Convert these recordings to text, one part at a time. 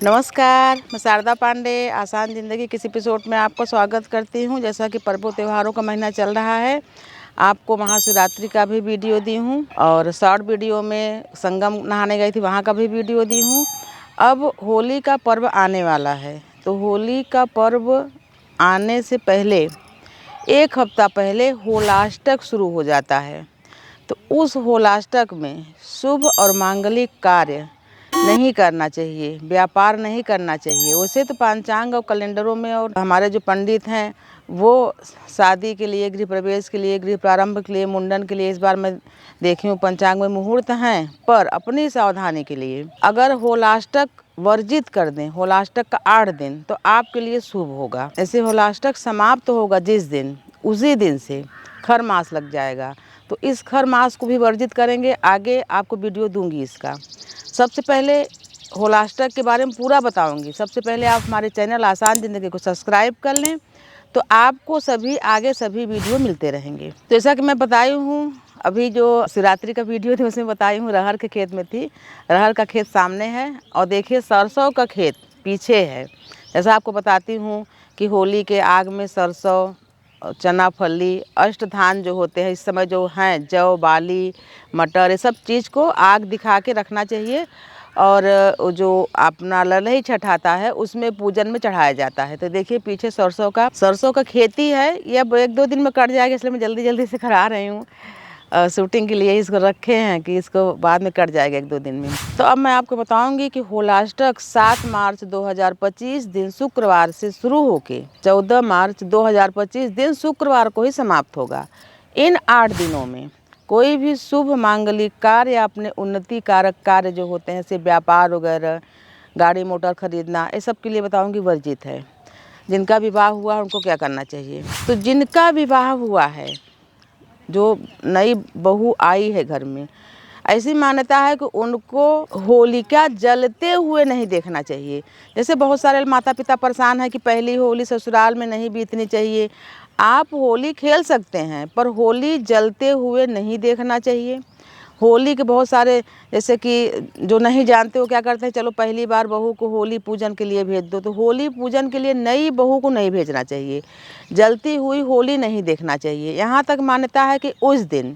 नमस्कार, मैं शारदा पांडे आसान ज़िंदगी किस एपिसोड में आपका स्वागत करती हूँ। जैसा कि पर्वों त्योहारों का महीना चल रहा है, आपको महाशिवरात्रि का भी वीडियो दी हूँ और शॉर्ट वीडियो में संगम नहाने गई थी वहाँ का भी वीडियो दी हूँ। अब होली का पर्व आने वाला है, तो होली का पर्व आने से पहले एक हफ्ता पहले होलाष्टक शुरू हो जाता है। तो उस होलाष्टक में शुभ और मांगलिक कार्य नहीं करना चाहिए, व्यापार नहीं करना चाहिए। वैसे तो पंचांग और कैलेंडरों में और हमारे जो पंडित हैं वो शादी के लिए, गृह प्रवेश के लिए, गृह प्रारंभ के लिए, मुंडन के लिए इस बार मैं देखी हूँ पंचांग में मुहूर्त हैं, पर अपनी सावधानी के लिए अगर होलाष्टक वर्जित कर दें, होलाष्टक का 8 दिन, तो आपके लिए शुभ होगा। ऐसे होलाष्टक समाप्त होगा जिस दिन, उसी दिन से खर मास लग जाएगा। तो इस खर मास को भी वर्जित करेंगे। आगे आपको वीडियो दूंगी इसका। सबसे पहले होलाष्टक के बारे में पूरा बताऊंगी। सबसे पहले आप हमारे चैनल आसान ज़िंदगी को सब्सक्राइब कर लें, तो आपको सभी वीडियो मिलते रहेंगे। तो जैसा कि मैं बताई हूँ, अभी जो शिवरात्रि का वीडियो थी उसमें बताई हूँ रहर के खेत में थी। रहर का खेत सामने है और देखिए सरसों का खेत पीछे है। जैसा आपको बताती हूँ कि होली के आग में सरसों, चना फली, अष्ट धान जो होते हैं इस समय जो हैं, जौ, बाली, मटर, ये सब चीज़ को आग दिखा के रखना चाहिए। और जो अपना ललही छठ आता है उसमें पूजन में चढ़ाया जाता है। तो देखिए पीछे सरसों का खेती है। ये अब 1-2 दिन में कट जाएगा, इसलिए मैं जल्दी जल्दी से करा रही हूँ। शूटिंग के लिए इसको रखे हैं कि इसको बाद में कट जाएगा 1-2 दिन में। तो अब मैं आपको बताऊंगी कि होलाष्टक 7 मार्च 2025 दिन शुक्रवार से शुरू होके 14 मार्च 2025 दिन शुक्रवार को ही समाप्त होगा। इन 8 दिनों में कोई भी शुभ मांगलिक कार्य या अपने उन्नति कारक कार्य जो होते हैं, जैसे व्यापार वगैरह, गाड़ी मोटर खरीदना, ये सब के लिए बताऊंगी वर्जित है। जिनका विवाह हुआ उनको क्या करना चाहिए? तो जिनका विवाह हुआ है, जो नई बहू आई है घर में, ऐसी मान्यता है कि उनको होलिका जलते हुए नहीं देखना चाहिए। जैसे बहुत सारे माता पिता परेशान हैं कि पहली होली ससुराल में नहीं बीतनी चाहिए। आप होली खेल सकते हैं, पर होली जलते हुए नहीं देखना चाहिए। होली के बहुत सारे, जैसे कि जो नहीं जानते वो क्या करते हैं, चलो पहली बार बहू को होली पूजन के लिए भेज दो। तो होली पूजन के लिए नई बहू को नहीं भेजना चाहिए, जलती हुई होली नहीं देखना चाहिए। यहाँ तक मान्यता है कि उस दिन,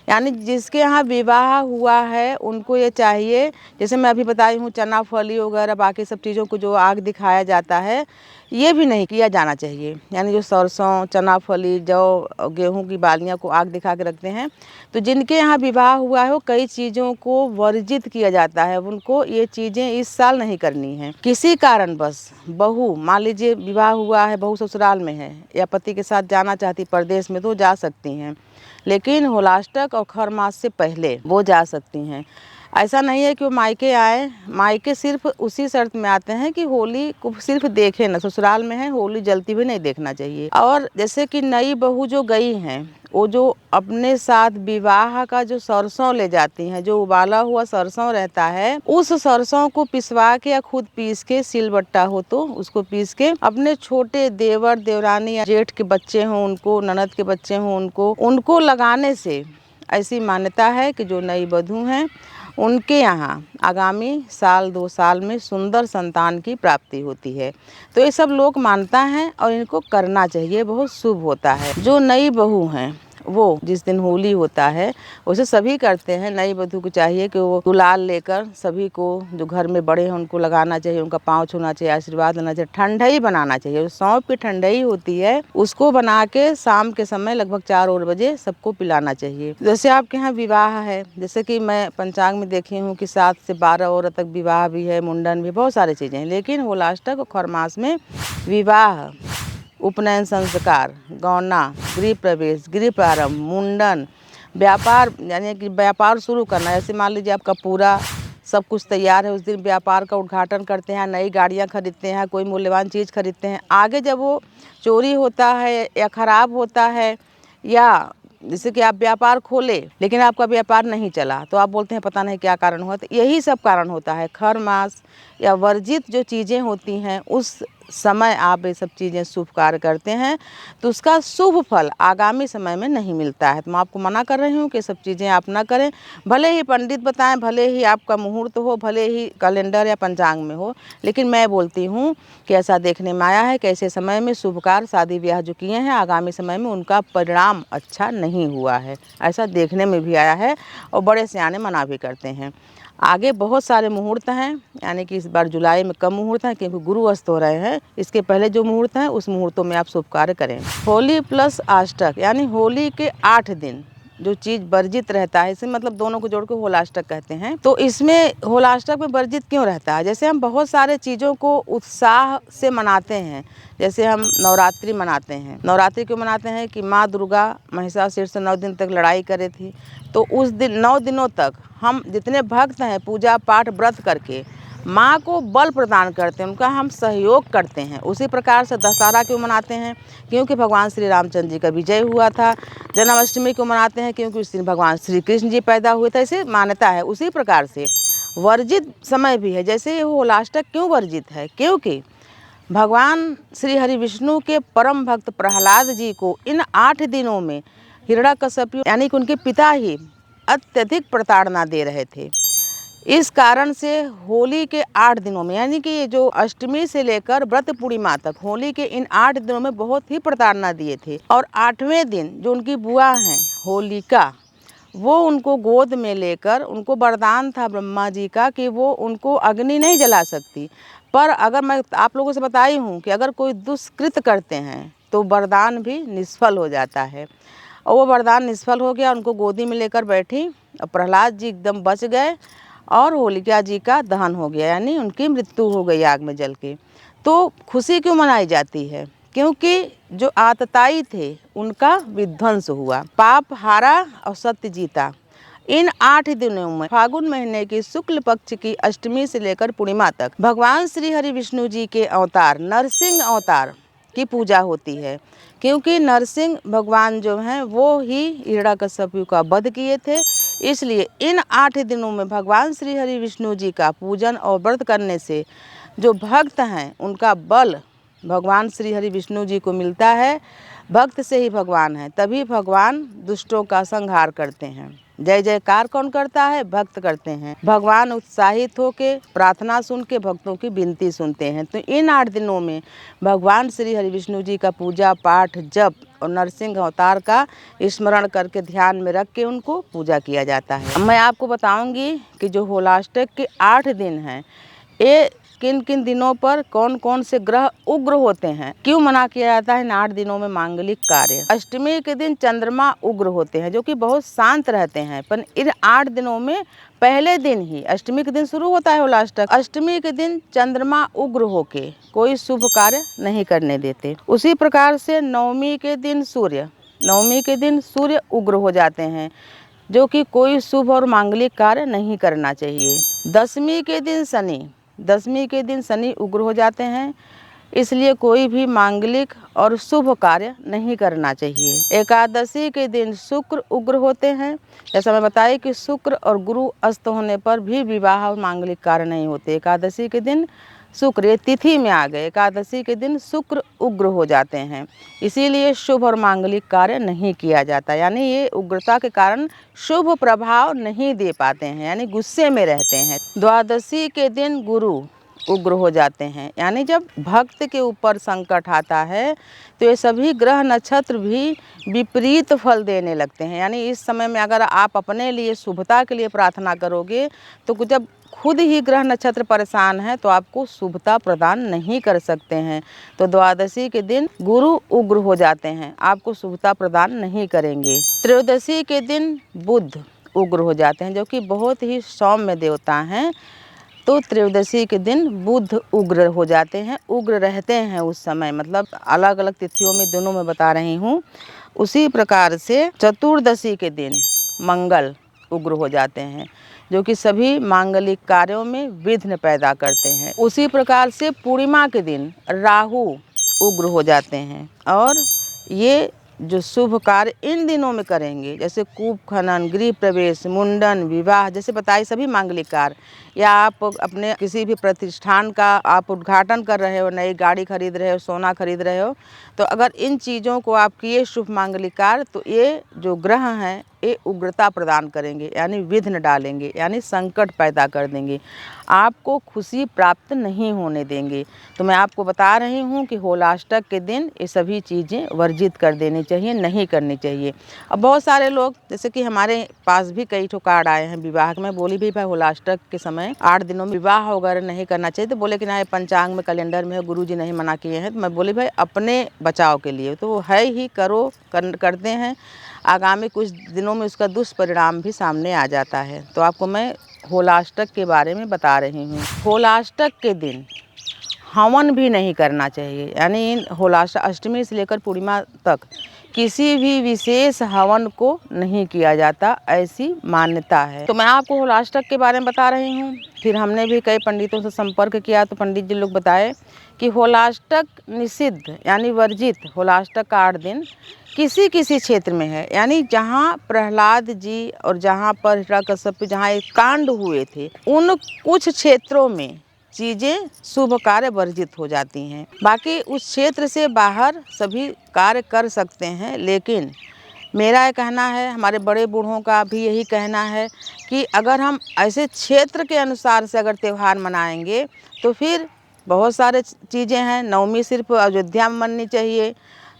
यानी जिसके यहाँ विवाह हुआ है उनको ये चाहिए, जैसे मैं अभी बताई हूँ चना फली वगैरह बाकी सब चीज़ों को जो आग दिखाया जाता है, ये भी नहीं किया जाना चाहिए। यानी जो सरसों, चना फली, जौ, गेहूं की बालियाँ को आग दिखा के रखते हैं, तो जिनके यहाँ विवाह हुआ है वो कई चीज़ों को वर्जित किया जाता है। उनको ये चीज़ें इस साल नहीं करनी है। किसी कारण बस बहू, मान लीजिए विवाह हुआ है, बहू ससुराल में है या पति के साथ जाना चाहती परदेश में, तो जा सकती हैं, लेकिन होलाष्टक और खर मास से पहले वो जा सकती हैं। ऐसा नहीं है कि वो मायके आए, मायके सिर्फ उसी शर्त में आते हैं कि होली को सिर्फ देखें ना, ससुराल में है होली जलती हुई नहीं देखना चाहिए। और जैसे कि नई बहू जो गई हैं, वो जो अपने साथ विवाह का जो सरसों ले जाती हैं, जो उबाला हुआ सरसों रहता है, उस सरसों को पिसवा के या खुद पीस के, सिलबट्टा हो तो उसको पीस के अपने छोटे देवर देवरानी या जेठ के बच्चे हों उनको, ननद के बच्चे हों उनको लगाने से ऐसी मान्यता है कि जो नई वधू हैं उनके यहाँ आगामी साल 2 साल में सुंदर संतान की प्राप्ति होती है। तो ये सब लोग मानता हैं और इनको करना चाहिए, बहुत शुभ होता है। जो नई बहू हैं वो जिस दिन होली होता है उसे सभी करते हैं। नई वधू को चाहिए कि वो गुलाल लेकर सभी को, जो घर में बड़े हैं उनको लगाना चाहिए, उनका पाँव छूना चाहिए, आशीर्वाद लेना चाहिए, ठंडई बनाना चाहिए। जो सौंफ की ठंडई होती है उसको बना के शाम के समय लगभग 4 बजे सबको पिलाना चाहिए। जैसे आपके यहाँ विवाह है, जैसे कि मैं पंचांग में देखी हूँ कि 7 से 12 औरत तक विवाह भी है, मुंडन भी, बहुत सारी चीज़ें हैं। लेकिन होलाष्टक और खर मास में विवाह, उपनयन संस्कार, गौना, गृह प्रवेश, गृह प्रारंभ, मुंडन, व्यापार, यानी कि व्यापार शुरू करना। जैसे मान लीजिए आपका पूरा सब कुछ तैयार है, उस दिन व्यापार का उद्घाटन करते हैं, नई गाड़ियां खरीदते हैं, कोई मूल्यवान चीज़ खरीदते हैं। आगे जब वो चोरी होता है या ख़राब होता है, या जैसे कि आप व्यापार खोले लेकिन आपका व्यापार नहीं चला, तो आप बोलते हैं पता नहीं क्या कारण हुआ। तो यही सब कारण होता है। खर मास या वर्जित जो चीज़ें होती हैं उस समय आप ये सब चीज़ें शुभ कार्य करते हैं तो उसका शुभ फल आगामी समय में नहीं मिलता है। तो मैं आपको मना कर रही हूँ कि सब चीज़ें आप ना करें। भले ही पंडित बताएं, भले ही आपका मुहूर्त हो, भले ही कैलेंडर या पंचांग में हो, लेकिन मैं बोलती हूँ कि ऐसा देखने में आया है कि ऐसे समय में शुभ कार्य शादी ब्याह जो किए हैं आगामी समय में उनका परिणाम अच्छा नहीं हुआ है। ऐसा देखने में भी आया है और बड़े सियाने मना भी करते हैं। आगे बहुत सारे मुहूर्त हैं, यानी कि इस बार जुलाई में कम मुहूर्त हैं क्योंकि गुरु अस्त हो रहे हैं। इसके पहले जो मुहूर्त हैं उस मुहूर्तों में आप शुभ कार्य करें। होली प्लस अष्टक, यानी होली के 8 दिन जो चीज़ वर्जित रहता है, इसे मतलब दोनों को जोड़ के होलाष्टक कहते हैं। तो इसमें होलाष्टक में वर्जित क्यों रहता है? जैसे हम बहुत सारे चीज़ों को उत्साह से मनाते हैं, जैसे हम नवरात्रि मनाते हैं। नवरात्रि क्यों मनाते हैं? कि माँ दुर्गा महिषासुर से 9 दिन तक लड़ाई करे थी, तो उस दिन 9 दिनों तक हम जितने भक्त हैं पूजा पाठ व्रत करके माँ को बल प्रदान करते हैं, उनका हम सहयोग करते हैं। उसी प्रकार से दशहरा क्यों मनाते हैं? क्योंकि भगवान श्री रामचंद्र जी का विजय हुआ था। जन्माष्टमी क्यों मनाते हैं? क्योंकि उस दिन भगवान श्री कृष्ण जी पैदा हुए थे, ऐसे मान्यता है। उसी प्रकार से वर्जित समय भी है। जैसे ये होलाष्टक क्यों वर्जित है? क्योंकि भगवान श्री हरि विष्णु के परम भक्त प्रहलाद जी को इन 8 दिनों में हिरण्यकश्यप यानी कि उनके पिता ही अत्यधिक प्रताड़ना दे रहे थे। इस कारण से होली के 8 दिनों में, यानी कि ये जो अष्टमी से लेकर व्रत पूर्णिमा तक होली के इन 8 दिनों में बहुत ही प्रताड़ना दिए थे। और 8वें दिन जो उनकी बुआ हैं होलिका, वो उनको गोद में लेकर, उनको वरदान था ब्रह्मा जी का कि वो उनको अग्नि नहीं जला सकती, पर अगर मैं आप लोगों से बताई हूँ कि अगर कोई दुष्कृत करते हैं तो वरदान भी निष्फल हो जाता है। और वो वरदान निष्फल हो गया, उनको गोदी में लेकर बैठी और प्रहलाद जी एकदम बच गए और होलिका जी का दहन हो गया, यानी उनकी मृत्यु हो गई आग में जल के। तो खुशी क्यों मनाई जाती है? क्योंकि जो आतताई थे उनका विध्वंस हुआ, पाप हारा और सत्य जीता। इन 8 दिनों में फागुन महीने की शुक्ल पक्ष की अष्टमी से लेकर पूर्णिमा तक भगवान श्री हरि विष्णु जी के अवतार नरसिंह अवतार की पूजा होती है। क्योंकि नरसिंह भगवान जो हैं वो ही हिरण्यकश्यप का वध किए थे, इसलिए इन 8 दिनों में भगवान श्री हरि विष्णु जी का पूजन और व्रत करने से जो भक्त हैं उनका बल भगवान श्री हरि विष्णु जी को मिलता है। भक्त से ही भगवान है, तभी भगवान दुष्टों का संहार करते हैं। जय जयकार कौन करता है? भक्त करते हैं। भगवान उत्साहित होके प्रार्थना सुन के भक्तों की विनती सुनते हैं। तो इन 8 दिनों में भगवान श्री हरि विष्णु जी का पूजा पाठ जप और नरसिंह अवतार का स्मरण करके ध्यान में रख के उनको पूजा किया जाता है। मैं आपको बताऊंगी कि जो होलाष्टक के 8 दिन हैं, ये किन किन दिनों पर कौन कौन से ग्रह उग्र होते हैं, क्यों मना किया जाता है इन 8 दिनों में मांगलिक कार्य। अष्टमी के दिन चंद्रमा उग्र होते हैं जो कि बहुत शांत रहते हैं, पर इन 8 दिनों में पहले दिन ही अष्टमी के दिन शुरू होता है होलाष्टक, अष्टमी के दिन चंद्रमा उग्र होके कोई शुभ कार्य नहीं करने देते। उसी प्रकार से नवमी के दिन सूर्य उग्र हो जाते हैं, जो कि कोई शुभ और मांगलिक कार्य नहीं करना चाहिए। दशमी के दिन शनि उग्र हो जाते हैं, इसलिए कोई भी मांगलिक और शुभ कार्य नहीं करना चाहिए। एकादशी के दिन शुक्र उग्र होते हैं, जैसा मैं बताई कि शुक्र और गुरु अस्त होने पर भी विवाह और मांगलिक कार्य नहीं होते। एकादशी के दिन शुक्र, ये तिथि में आ गए, एकादशी के दिन शुक्र उग्र हो जाते हैं, इसीलिए शुभ और मांगलिक कार्य नहीं किया जाता, यानी ये उग्रता के कारण शुभ प्रभाव नहीं दे पाते हैं, यानी गुस्से में रहते हैं। द्वादशी के दिन गुरु उग्र हो जाते हैं, यानी जब भक्त के ऊपर संकट आता है तो ये सभी ग्रह नक्षत्र भी विपरीत फल देने लगते हैं। यानी इस समय में अगर आप अपने लिए शुभता के लिए प्रार्थना करोगे तो जब खुद ही ग्रह नक्षत्र परेशान है तो आपको शुभता प्रदान नहीं कर सकते हैं। तो द्वादशी के दिन गुरु उग्र हो जाते हैं, आपको शुभता प्रदान नहीं करेंगे। त्रयोदशी के दिन बुध उग्र हो जाते हैं, जो कि बहुत ही सौम्य देवता हैं। तो त्रयोदशी के दिन बुध उग्र हो जाते हैं, उग्र रहते हैं उस समय, मतलब अलग अलग तिथियों में दोनों में बता रही हूँ। उसी प्रकार से चतुर्दशी के दिन मंगल उग्र हो जाते हैं, जो कि सभी मांगलिक कार्यों में विघ्न पैदा करते हैं। उसी प्रकार से पूर्णिमा के दिन राहु उग्र हो जाते हैं और ये जो शुभ कार्य इन दिनों में करेंगे, जैसे कूप खनन, गृह प्रवेश, मुंडन, विवाह जैसे बताए सभी मांगलिक कार्य, या आप अपने किसी भी प्रतिष्ठान का आप उद्घाटन कर रहे हो, नई गाड़ी खरीद रहे हो, सोना खरीद रहे हो, तो अगर इन चीज़ों को आप किए शुभ मांगलिक कार्य, तो ये जो ग्रह हैं ये उग्रता प्रदान करेंगे, यानी विघ्न डालेंगे, यानी संकट पैदा कर देंगे, आपको खुशी प्राप्त नहीं होने देंगे। तो मैं आपको बता रही हूँ कि होलाष्टक के दिन ये सभी चीज़ें वर्जित कर देनी चाहिए, नहीं करनी चाहिए। अब बहुत सारे लोग, जैसे कि हमारे पास भी कई ठो कार्ड आए हैं विवाह के, मैं बोली भी भाई होलाष्टक के समय 8 दिनों में विवाह वगैरह नहीं करना चाहिए, तो बोले कि ना पंचांग में कैलेंडर में गुरुजी नहीं मना किए हैं। तो मैं बोली भाई अपने बचाव के लिए तो वो है ही, करो करते हैं, आगामी कुछ दिनों में उसका दुष्परिणाम भी सामने आ जाता है। तो आपको मैं होलाष्टक के बारे में बता रही हूँ। होलाष्टक के दिन हवन भी नहीं करना चाहिए, यानी होलाष्टक अष्टमी से लेकर पूर्णिमा तक किसी भी विशेष हवन को नहीं किया जाता, ऐसी मान्यता है। तो मैं आपको होलाष्टक के बारे में बता रही हूँ। फिर हमने भी कई पंडितों से संपर्क किया तो पंडित जी लोग बताए कि होलाष्टक निषिद्ध यानी वर्जित होलाष्टक का 8 दिन किसी किसी क्षेत्र में है, यानी जहाँ प्रहलाद जी और जहाँ पर हिरण्यकश्यप जहाँ एक कांड हुए थे, उन कुछ क्षेत्रों में चीज़ें शुभ कार्य वर्जित हो जाती हैं। बाकी उस क्षेत्र से बाहर सभी कार्य कर सकते हैं, लेकिन मेरा ये कहना है, हमारे बड़े बूढ़ों का भी यही कहना है कि अगर हम ऐसे क्षेत्र के अनुसार से अगर त्यौहार मनाएंगे तो फिर बहुत सारे चीज़ें हैं। नवमी सिर्फ अयोध्या में मननी चाहिए,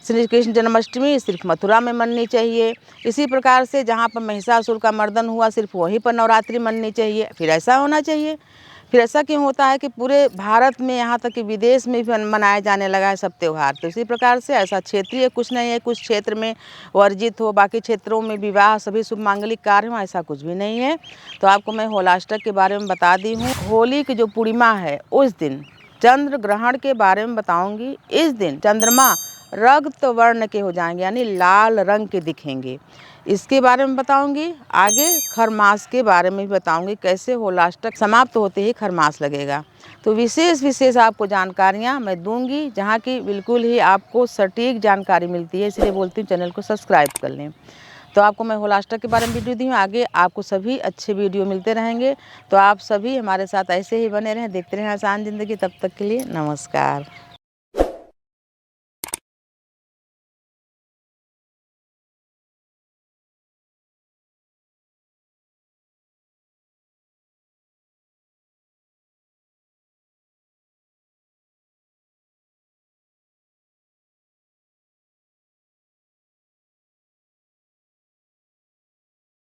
श्री कृष्ण जन्माष्टमी सिर्फ मथुरा में मननी चाहिए, इसी प्रकार से जहाँ पर महिषासुर का मर्दन हुआ सिर्फ वहीं पर नवरात्रि मननी चाहिए। फिर ऐसा होना चाहिए। फिर ऐसा क्यों होता है कि पूरे भारत में, यहाँ तक कि विदेश में भी मनाया जाने लगा है सब त्यौहार। तो इसी प्रकार से ऐसा क्षेत्रीय कुछ नहीं है, कुछ क्षेत्र में वर्जित हो, बाकी क्षेत्रों में विवाह सभी शुभ मांगलिक कार्य हो, ऐसा कुछ भी नहीं है। तो आपको मैं होलाष्टक के बारे में बता दी हूँ। होली की जो पूर्णिमा है उस दिन चंद्र ग्रहण के बारे में बताऊंगी। इस दिन चंद्रमा रक्त वर्ण के हो जाएंगे, यानी लाल रंग के दिखेंगे, इसके बारे में बताऊंगी। आगे खरमास के बारे में भी बताऊंगी, कैसे होलाष्टक समाप्त होते ही खरमास लगेगा। तो विशेष आपको जानकारियां मैं दूंगी, जहां की बिल्कुल ही आपको सटीक जानकारी मिलती है, इसलिए बोलती हूँ चैनल को सब्सक्राइब कर लें। तो आपको मैं होलाष्टक के बारे में वीडियो दी हूँ, आगे आपको सभी अच्छे वीडियो मिलते रहेंगे। तो आप सभी हमारे साथ ऐसे ही बने रहें, देखते रहें आसान ज़िंदगी। तब तक के लिए नमस्कार।